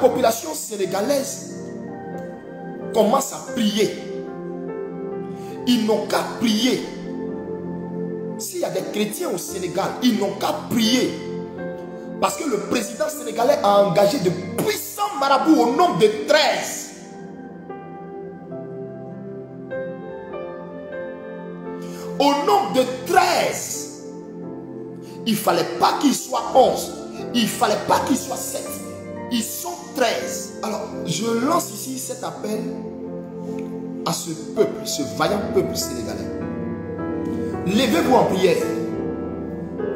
population sénégalaise commence à prier, ils n'ont qu'à prier. S'il y a des chrétiens au Sénégal, ils n'ont qu'à prier. Parce que le président sénégalais a engagé de puissants marabouts au nombre de 13. Au nombre de 13. Il ne fallait pas qu'il soit 11. Il ne fallait pas qu'il soit 7. Ils sont 13. Alors, je lance ici cet appel à ce peuple, ce vaillant peuple sénégalais. Levez-vous en prière.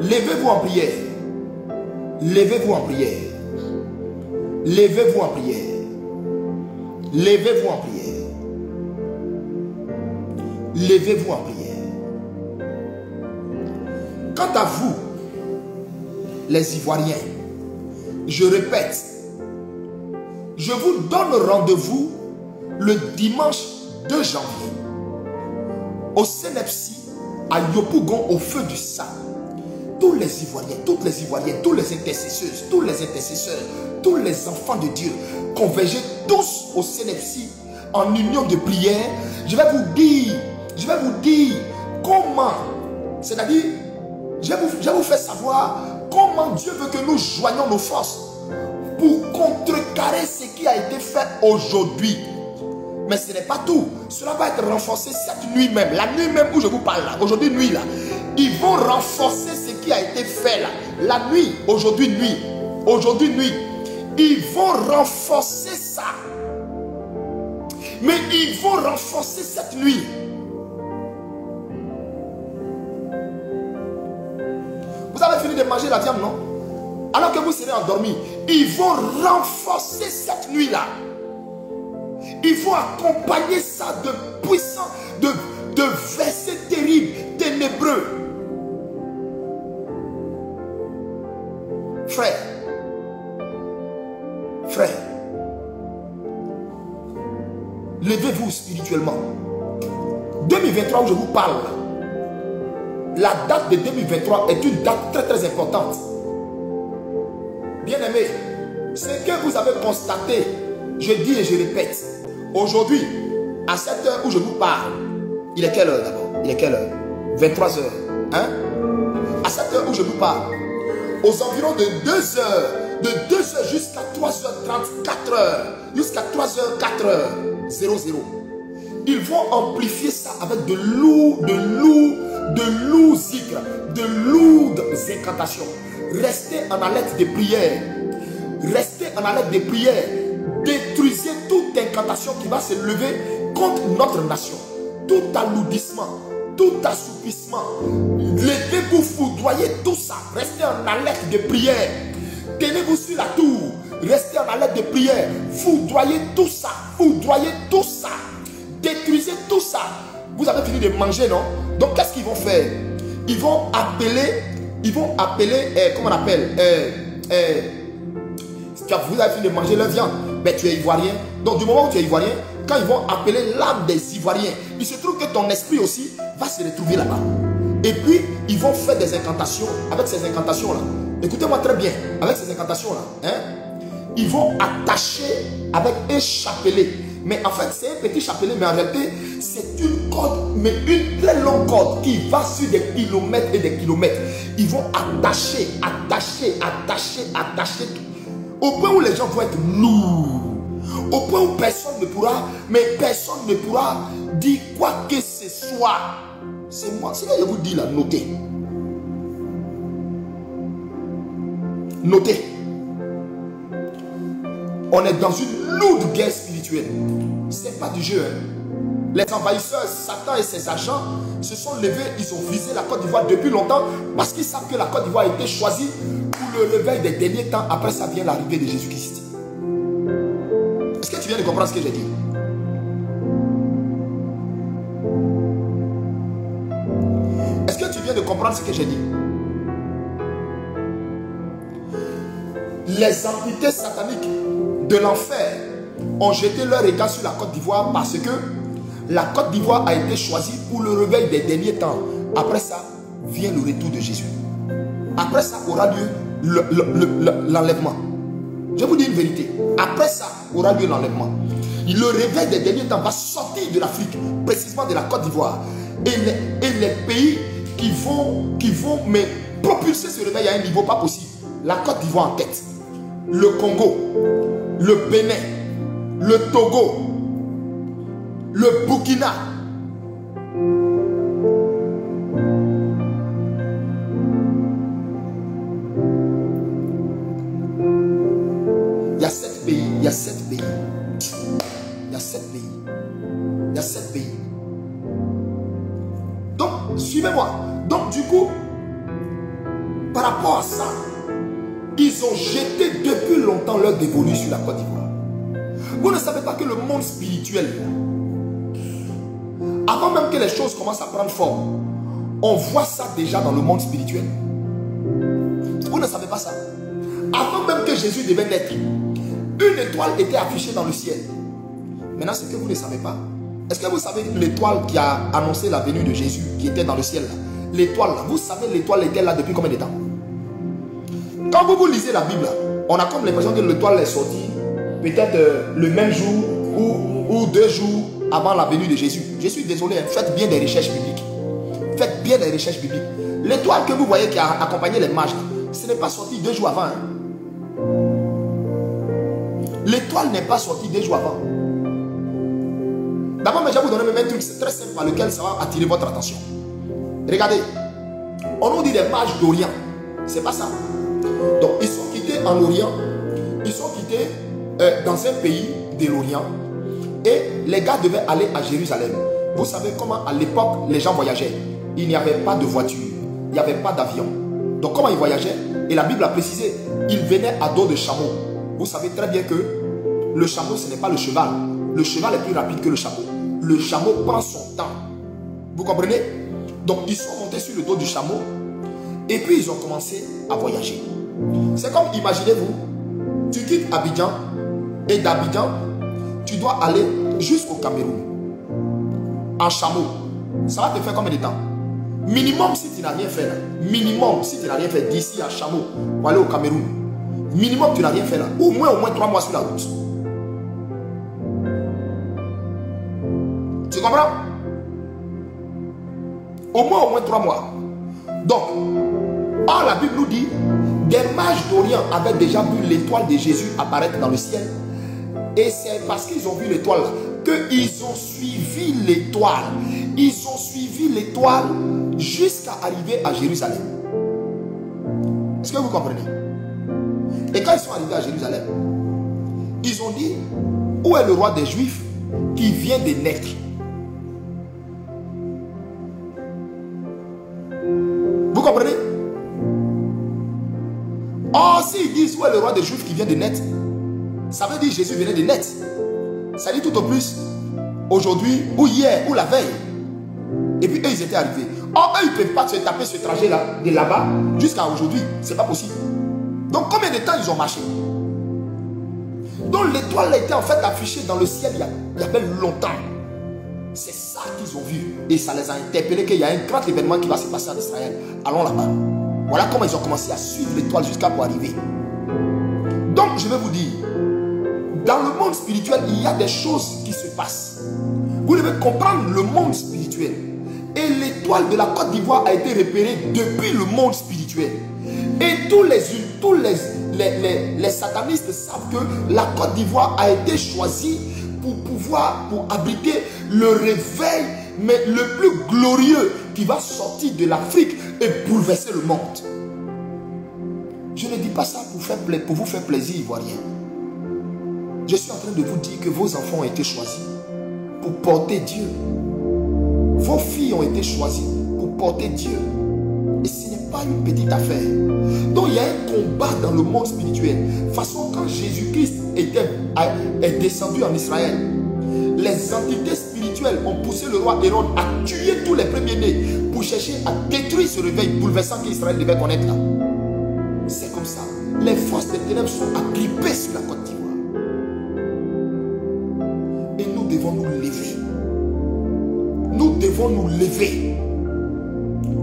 Levez-vous en prière. Levez-vous en prière. Levez-vous en prière. Levez-vous en prière. Levez-vous en prière. Quant à vous, les Ivoiriens, je répète, je vous donne rendez-vous le dimanche 2 janvier au Sénepsi, à Yopougon, au feu du sang. Tous les Ivoiriens, toutes les Ivoiriennes, tous les intercesseuses, tous les intercesseurs, tous les enfants de Dieu, convergez tous au Sénepsi en union de prière. Je vais vous dire comment, c'est-à-dire, je vais vous faire savoir comment Dieu veut que nous joignions nos forces pour contrecarrer ce qui a été fait aujourd'hui. Mais ce n'est pas tout. Cela va être renforcé cette nuit même. La nuit même où je vous parle là. Aujourd'hui nuit là. Ils vont renforcer ce qui a été fait là. La nuit. Aujourd'hui nuit. Aujourd'hui nuit. Ils vont renforcer ça. Mais ils vont renforcer cette nuit. Vous avez fini de manger la viande, non? Alors que vous serez endormi. Ils vont renforcer cette nuit là. Il faut accompagner ça de puissants, de versets terribles, ténébreux. Frère, levez-vous spirituellement. 2023 où je vous parle, la date de 2023 est une date très très importante. Bien aimé, ce que vous avez constaté, je dis et je répète, aujourd'hui, à cette heure où je vous parle, il est quelle heure d'abord? Il est quelle heure? 23 heures. Hein? À cette heure où je vous parle, aux environs de 2 heures, de 2 heures jusqu'à 3h30, 4 heures, jusqu'à 3h, 4h00, ils vont amplifier ça avec de lourds zikrs, de lourdes incantations. Restez en alerte de prière. Restez en alerte de prière. Détruisez toute incantation qui va se lever contre notre nation. Tout alourdissement, tout assoupissement. Levez-vous, foudroyez tout ça. Restez en alerte de prière. Tenez-vous sur la tour. Restez en alerte de prière. Foudroyez tout ça. Foudroyez tout ça. Détruisez tout ça. Vous avez fini de manger, non? Donc qu'est-ce qu'ils vont faire? Ils vont appeler, comment on appelle? Vous avez fini de manger leur viande. Mais tu es ivoirien. Donc du moment où tu es ivoirien, quand ils vont appeler l'âme des Ivoiriens, il se trouve que ton esprit aussi va se retrouver là-bas. Et puis, ils vont faire des incantations. Avec ces incantations-là, écoutez-moi très bien, avec ces incantations-là, hein, ils vont attacher avec un chapelet. Mais en fait, c'est un petit chapelet, mais en réalité, c'est une corde, mais une très longue corde qui va sur des kilomètres et des kilomètres. Ils vont attacher, au point où les gens vont être lourds. Au point où personne ne pourra dire quoi que ce soit. C'est moi, c'est ce que je vous dis là, notez. Notez. On est dans une lourde guerre spirituelle. C'est pas du jeu. Hein. Les envahisseurs, Satan et ses agents se sont levés, ils ont visé la Côte d'Ivoire depuis longtemps parce qu'ils savent que la Côte d'Ivoire a été choisie pour le réveil des derniers temps. Après ça vient l'arrivée de Jésus-Christ. Est-ce que tu viens de comprendre ce que j'ai dit? Est-ce que tu viens de comprendre ce que j'ai dit? Les entités sataniques de l'enfer ont jeté leur regard sur la Côte d'Ivoire parce que la Côte d'Ivoire a été choisie pour le réveil des derniers temps. Après ça, vient le retour de Jésus. Après ça aura lieu l'enlèvement. Je vous dis une vérité. Après ça, aura lieu l'enlèvement. Le réveil des derniers temps va sortir de l'Afrique, précisément de la Côte d'Ivoire. Et les pays qui vont mais propulser ce réveil à un niveau pas possible. La Côte d'Ivoire en tête. Le Congo, le Bénin, le Togo, le Burkina. Il y a 7 pays, il y a 7 pays. Il y a 7 pays. Il y a 7 pays. Donc, suivez-moi. Donc, du coup, par rapport à ça, ils ont jeté depuis longtemps leur dévolu sur la Côte d'Ivoire. Vous ne savez pas que le monde spirituel, avant même que les choses commencent à prendre forme, on voit ça déjà dans le monde spirituel. Vous ne savez pas ça. Avant même que Jésus devait naître, une étoile était affichée dans le ciel. Maintenant, ce que vous ne savez pas, est-ce que vous savez l'étoile qui a annoncé la venue de Jésus, qui était dans le ciel là? L'étoile là, vous savez l'étoile était là depuis combien de temps? Quand vous lisez la Bible, on a comme l'impression que l'étoile est sortie peut-être le même jour ou 2 jours avant la venue de Jésus. Je suis désolé, faites bien des recherches bibliques. Faites bien des recherches bibliques. L'étoile que vous voyez qui a accompagné les mages, ce n'est pas sorti 2 jours avant. Hein. L'étoile n'est pas sortie 2 jours avant. D'abord, je vais vous donner même un truc très simple par lequel ça va attirer votre attention. Regardez, on nous dit des mages d'Orient. C'est pas ça. Donc, ils sont quittés en Orient. Ils sont quittés dans un pays de l'Orient. Et les gars devaient aller à Jérusalem. Vous savez comment à l'époque les gens voyageaient. Il n'y avait pas de voiture. Il n'y avait pas d'avion. Donc, comment ils voyageaient? Et la Bible a précisé, ils venaient à dos de chameau. Vous savez très bien que le chameau, ce n'est pas le cheval. Le cheval est plus rapide que le chameau. Le chameau prend son temps. Vous comprenez? Donc, ils sont montés sur le dos du chameau. Et puis, ils ont commencé à voyager. C'est comme, imaginez-vous, tu quittes Abidjan. Et d'Abidjan, tu dois aller jusqu'au Cameroun. En chameau. Ça va te faire combien de temps? Minimum, si tu n'as rien fait là. Minimum, si tu n'as rien fait d'ici à chameau pour aller au Cameroun. Minimum, tu n'as rien fait là. Au moins 3 mois sur la route. Tu comprends? Au moins 3 mois. Donc, or la Bible nous dit, des mages d'Orient avaient déjà vu l'étoile de Jésus apparaître dans le ciel. Et c'est parce qu'ils ont vu l'étoile qu'ils ont suivi l'étoile. Ils ont suivi l'étoile jusqu'à arriver à Jérusalem. Est-ce que vous comprenez? Et quand ils sont arrivés à Jérusalem, ils ont dit, où est le roi des Juifs qui vient de naître? Vous comprenez? Or, s'ils disent où est le roi des Juifs qui vient de naître, ça veut dire Jésus venait de naître. Ça dit tout au plus aujourd'hui ou hier ou la veille. Et puis eux ils étaient arrivés. Or eux ils ne peuvent pas se taper ce trajet là de là-bas jusqu'à aujourd'hui. C'est pas possible. Donc combien de temps ils ont marché? Donc l'étoile était en fait affichée dans le ciel il y a bien longtemps. C'est ça qu'ils ont vu. Et ça les a interpellés qu'il y a un grand événement qui va se passer en Israël. Allons là-bas. Voilà comment ils ont commencé à suivre l'étoile jusqu'à pour arriver. Donc je vais vous dire, dans le monde spirituel, il y a des choses qui se passent. Vous devez comprendre le monde spirituel. Et l'étoile de la Côte d'Ivoire a été repérée depuis le monde spirituel. Et tous les satanistes savent que la Côte d'Ivoire a été choisie pour abriter le réveil, mais le plus glorieux qui va sortir de l'Afrique et bouleverser le monde. Je ne dis pas ça pour vous faire plaisir, Ivoiriens. Je suis en train de vous dire que vos enfants ont été choisis pour porter Dieu. Vos filles ont été choisies pour porter Dieu. Et ce n'est pas une petite affaire. Donc il y a un combat dans le monde spirituel. De toute façon, quand Jésus-Christ est descendu en Israël, les entités spirituelles ont poussé le roi Hérode à tuer tous les premiers-nés pour chercher à détruire ce réveil bouleversant qu'Israël devait connaître là. C'est comme ça. Les forces des ténèbres sont agrippées sur la Côte d'Ivoire. Et nous devons nous lever. Nous devons nous lever.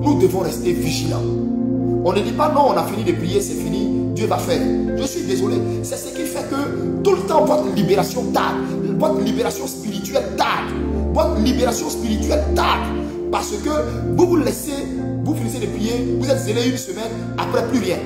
Nous devons rester vigilants. On ne dit pas non, on a fini de prier, c'est fini, Dieu va faire. Je suis désolé, c'est ce qu'il tout le temps votre libération tarde. Votre libération spirituelle tarde. Votre libération spirituelle tarde. Parce que vous vous laissez, vous finissez de prier, vous êtes zélé une semaine, après plus rien.